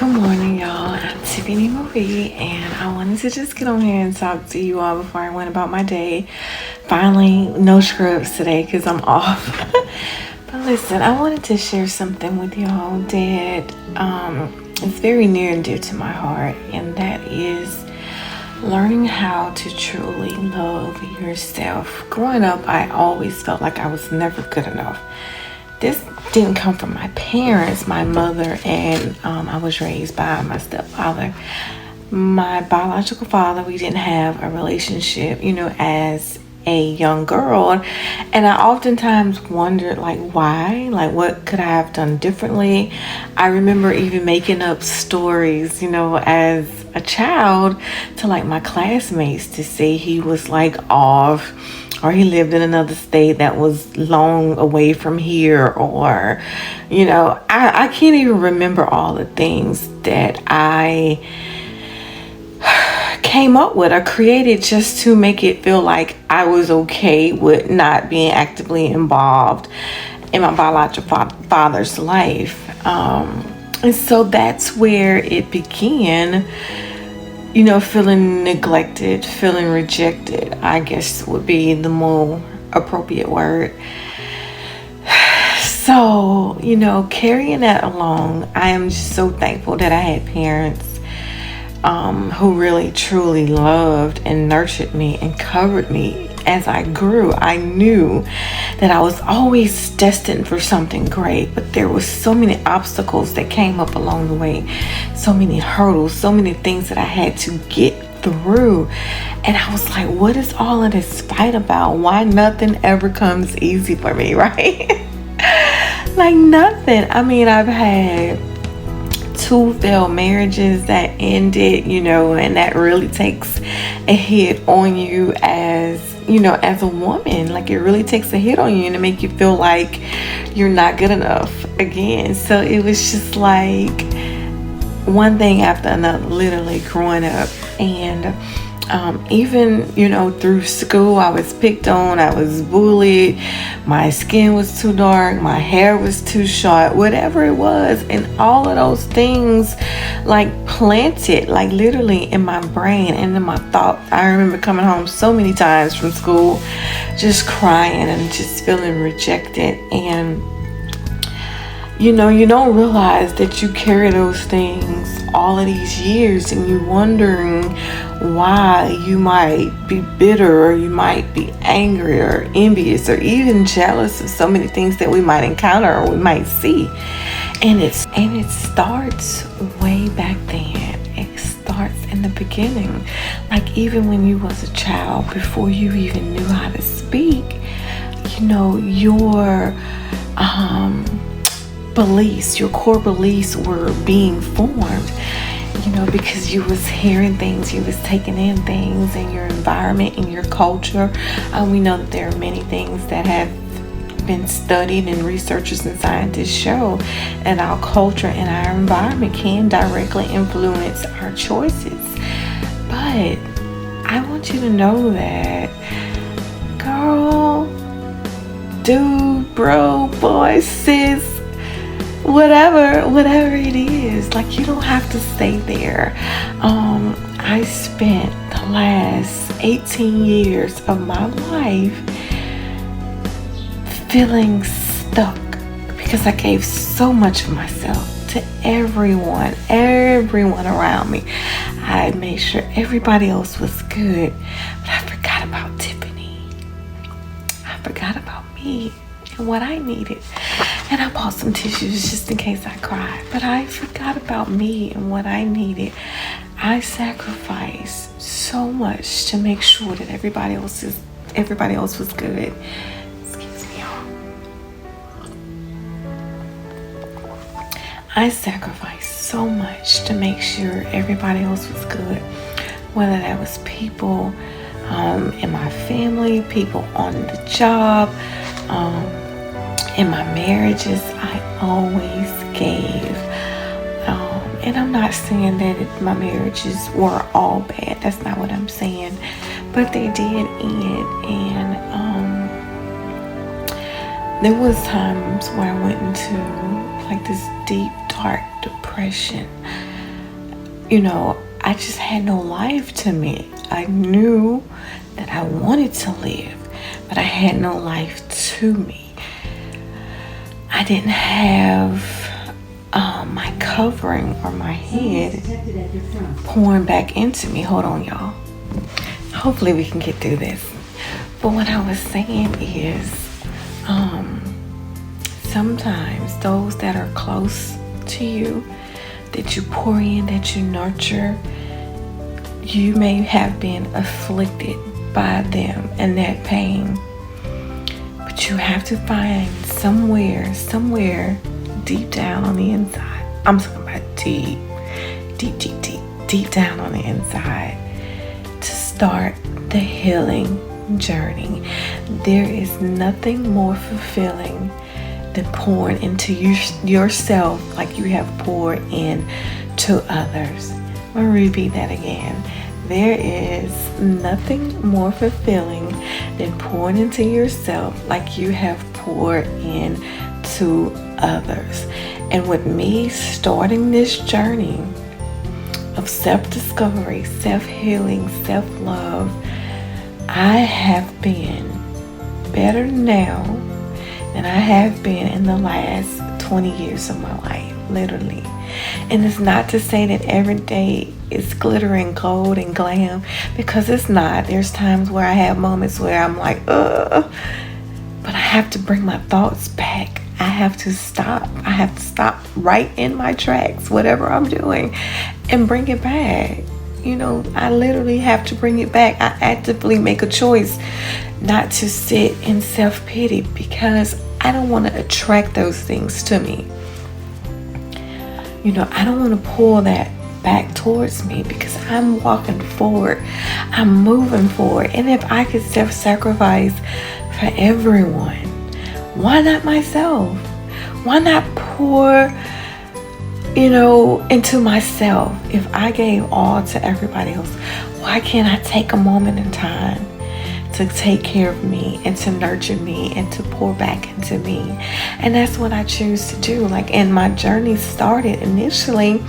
Good morning, y'all. I'm Tiffany Marie, and I wanted to just get on here and talk to you all before I went about my day. Finally, no scrubs today because I'm off. But listen, I wanted to share something with y'all that is very near and dear to my heart, and that is learning how to truly love yourself. Growing up, I always felt like I was never good enough. This didn't come from my parents, my mother, and I was raised by my stepfather. My biological father, we didn't have a relationship, as a young girl. And I oftentimes wondered, why? What could I have done differently? I remember even making up stories, as a child to my classmates to say he was off, or he lived in another state that was long away from here, or I can't even remember all the things that I came up with or created just to make it feel like I was okay with not being actively involved in my biological father's life. And so that's where it began, feeling neglected, feeling rejected, I guess would be the more appropriate word. So, carrying that along, I am just so thankful that I had parents who really truly loved and nurtured me and covered me as I grew. I knew that I was always destined for something great, but there were so many obstacles that came up along the way, so many hurdles, so many things that I had to get through. And I was like, what is all of this fight about? Why nothing ever comes easy for me, right? Nothing. I mean, I've had 2 failed marriages that ended, and that really takes a hit on you as a woman. It really takes a hit on you and to make you feel like you're not good enough again. So it was just one thing after another, literally growing up. And even through school, I was picked on, I was bullied, my skin was too dark, my hair was too short, whatever it was. And all of those things planted literally in my brain and in my thoughts. I remember coming home so many times from school just crying and just feeling rejected. And you don't realize that you carry those things all of these years, and you're wondering why you might be bitter, or you might be angry or envious or even jealous of so many things that we might encounter or we might see. And it starts way back then. It starts in the beginning. Even when you was a child, before you even knew how to speak, your beliefs, your core beliefs were being formed, because you was hearing things, you was taking in things in your environment, in your culture. We know that there are many things that have been studied, and researchers and scientists show that our culture and our environment can directly influence our choices. But I want you to know that, girl, dude, bro, boy, sis, whatever it is, you don't have to stay there. I spent the last 18 years of my life feeling stuck because I gave so much of myself to everyone around me. I made sure everybody else was good, but I forgot about Tiffany. I forgot about me and what I needed. And I bought some tissues just in case I cried. But I forgot about me and what I needed. I sacrificed so much to make sure that everybody else was good. Excuse me, y'all. I sacrificed so much to make sure everybody else was good. Whether that was people in my family, people on the job, in my marriages, I always gave. And I'm not saying that my marriages were all bad. That's not what I'm saying. But they did end. And there was times where I went into this deep, dark depression. I just had no life to me. I knew that I wanted to live, but I had no life to me. I didn't have my covering or my head pouring back into me. Hold on, y'all. Hopefully we can get through this. But what I was saying is, sometimes those that are close to you, that you pour in, that you nurture, you may have been afflicted by them and that pain. But you have to find somewhere deep down on the inside. I'm talking about deep down on the inside, to start the healing journey. There is nothing more fulfilling than pouring into yourself like you have poured into others. I'm going to repeat that again. There is nothing more fulfilling than pouring into yourself like you have poured into others. And with me starting this journey of self-discovery, self-healing, self-love, I have been better now than I have been in the last 20 years of my life, literally. And it's not to say that every day is glitter and gold and glam, because it's not. There's times where I have moments where I'm like, but I have to bring my thoughts back. I have to stop. I have to stop right in my tracks, whatever I'm doing, and bring it back. I literally have to bring it back. I actively make a choice not to sit in self-pity, because I don't want to attract those things to me. I don't want to pull that back towards me, because I'm walking forward. I'm moving forward. And if I could self-sacrifice for everyone, why not myself? Why not pour into myself? If I gave all to everybody else, why can't I take a moment in time to take care of me and to nurture me and to pour back into me? And that's what I choose to do. And my journey started initially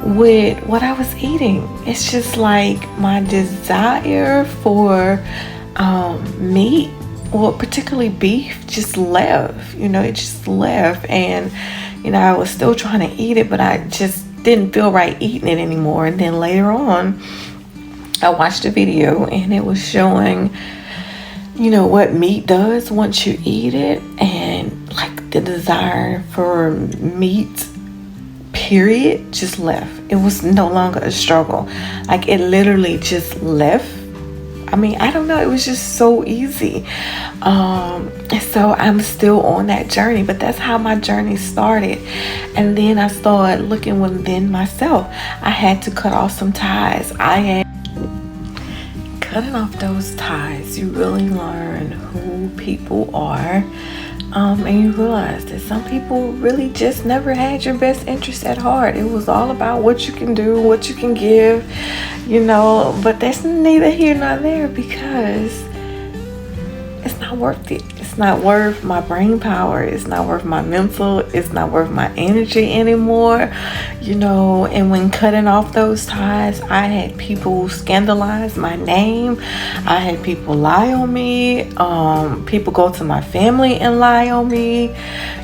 with what I was eating. It's just like my desire for meat, or particularly beef, just left. It just left. And I was still trying to eat it, but I just didn't feel right eating it anymore. And then later on, I watched a video and it was showing, what meat does once you eat it, and the desire for meat, period, just left. It was no longer a struggle. It literally just left. I don't know. It was just so easy. And so I'm still on that journey, but that's how my journey started. And then I started looking within myself. I had to cut off some ties. Cutting off those ties, you really learn who people are. And you realize that some people really just never had your best interest at heart. It was all about what you can do, what you can give, but that's neither here nor there, because it's not worth it. It's not worth my brain power. It's not worth my mental. It's not worth my energy anymore. And when cutting off those ties, I had people scandalize my name. I had people lie on me. People go to my family and lie on me,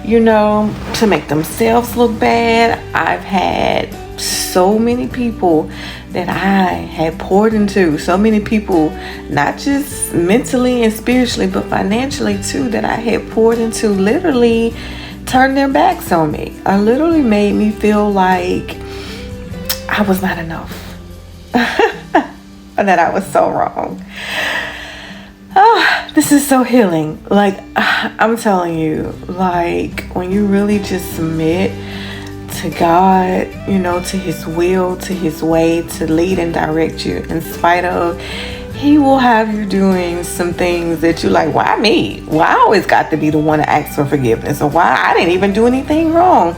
to make themselves look bad. I've had so many people that I had poured into, so many people, not just mentally and spiritually, but financially too, that I had poured into, literally turned their backs on me. I literally made me feel like I was not enough. And that I was so wrong. This is so healing. I'm telling you, when you really just submit to God, to His will, to His way, to lead and direct you in spite of, He will have you doing some things that you like, why me? Why I always got to be the one to ask for forgiveness? Or why I didn't even do anything wrong?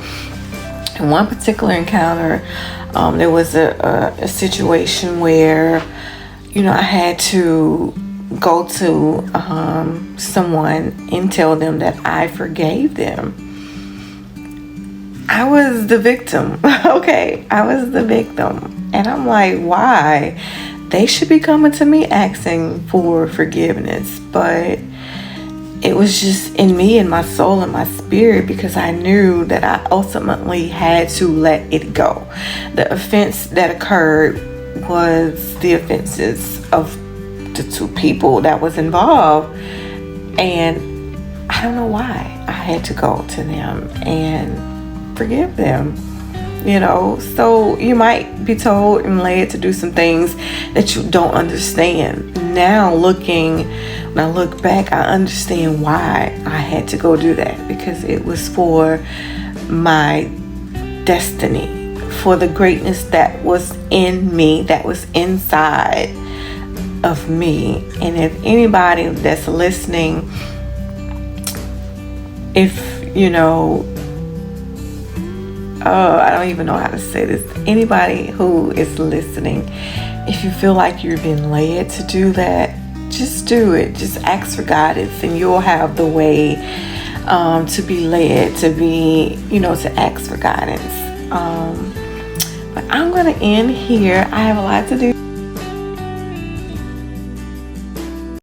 In one particular encounter, there was a situation where, I had to go to someone and tell them that I forgave them. I was the victim. Okay, I was the victim. And I'm like, why? They should be coming to me asking for forgiveness. But it was just in me, in my soul, and my spirit, because I knew that I ultimately had to let it go. The offense that occurred was the offenses of the two people that was involved. And I don't know why I had to go to them and forgive them. So you might be told and led to do some things that you don't understand. Now when I look back, I understand why I had to go do that, because it was for my destiny, for the greatness that was in me, that was inside of me. And if anybody that's listening, I don't even know how to say this. Anybody who is listening, if you feel like you've been led to do that, just do it. Just ask for guidance, and you'll have the way to be led, to ask for guidance. But I'm going to end here. I have a lot to do.